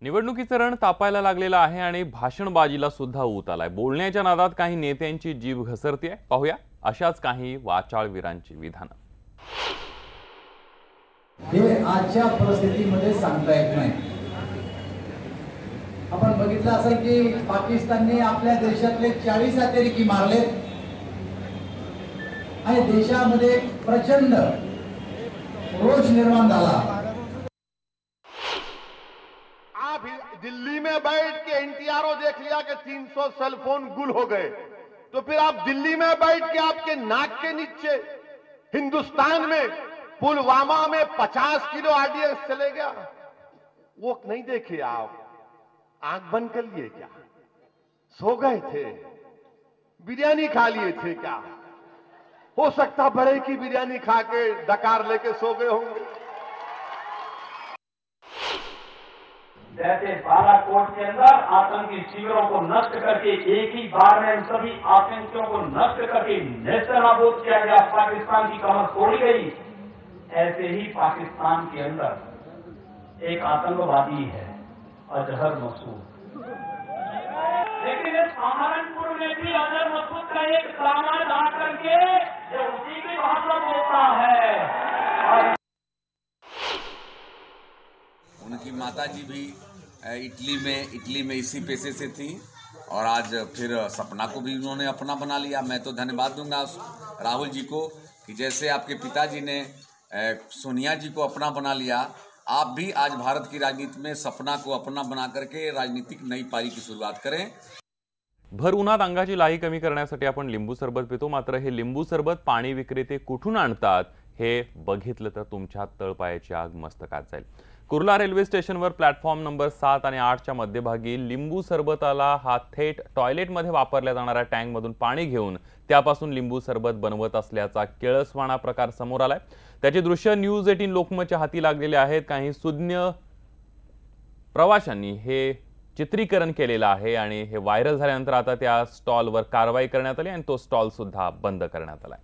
निवडणुकीचं रण तापायला लागलेलं आहे आणि भाषणबाजीला सुद्धा ऊत आलाय। बोलण्याच्या नादात काही नेत्यांची जीभ घसरतीये। पाहूया अशाच काही वाचाळवीरांची विधानं। हे आजच्या परिस्थितीमध्ये सांगता येत नाही। आपण बघितलं असेल की पाकिस्तानने आपल्या देशातले 40 अतिरेकी मारले आणि देशामध्ये प्रचंड रोष निर्माण झाला। आप दिल्ली में बैठ के एनटीआरओ देख लिया कि 300 सेल फोन गुल हो गए, तो फिर आप दिल्ली में बैठ के आपके नाक के नीचे हिंदुस्तान में पुलवामा में 50 किलो आरडीएक्स चले गया, वो नहीं देखे आप? आंख बंद कर लिए क्या? सो गए थे? बिरयानी खा लिए थे क्या? हो सकता बड़े की बिरयानी खा के डकार लेके सो गए होंगे। जैसे बालाकोट के अंदर आतंकी शिविरों को नष्ट करके एक ही बार में सभी आतंकियों को नष्ट करके नेस्तनाबूद किया गया, पाकिस्तान की कमर तोड़ी गई। ऐसे ही पाकिस्तान के अंदर एक आतंकवादी है अजहर मसूद, लेकिन सहारनपुर में भी अजहर मसूद का एक सामान आकर के जो उसी की भाषा बोलता है। और उनकी माताजी भी इटली में इसी पेशे से थी और आज फिर सपना को भी उन्होंने अपना बना लिया। मैं तो धन्यवाद दूंगा राहुल जी को कि जैसे आपके पिताजी ने सोनिया जी को अपना बना लिया, आप भी आज भारत की राजनीति में सपना को अपना बना करके राजनीतिक नई पारी की सुरुवात करें। भर उन्हात अंगाची लाही कमी करण्यासाठी आपण लिंबू सरबत पितो, मात्र हे लिंबू सरबत पाणी विक्रेते कुठून आणतात हे बघितलं तर तुमच्या तळपायाची आग मस्तकात जाईल। कुर्ला रेल्वे स्टेशनवर प्लॅटफॉर्म नंबर 7 आणि 8 च्या मध्यभागी लिंबू सरबताला हा थेट टॉयलेटमध्ये वापरल्या जाणाऱ्या टँकमधून पाणी घेऊन त्यापासून लिंबू सरबत बनवत असल्याचा केळसवाणा प्रकार समोर आलाय। त्याचे दृश्य न्यूज 18 लोकमतच्या हाती लागलेले आहेत। काही सुज्ञ प्रवाशांनी हे चित्रीकरण केलेलं आहे आणि हे व्हायरल झाल्यानंतर आता त्या स्टॉलवर कारवाई करण्यात आली आणि तो स्टॉल सुद्धा बंद करण्यात आलाय।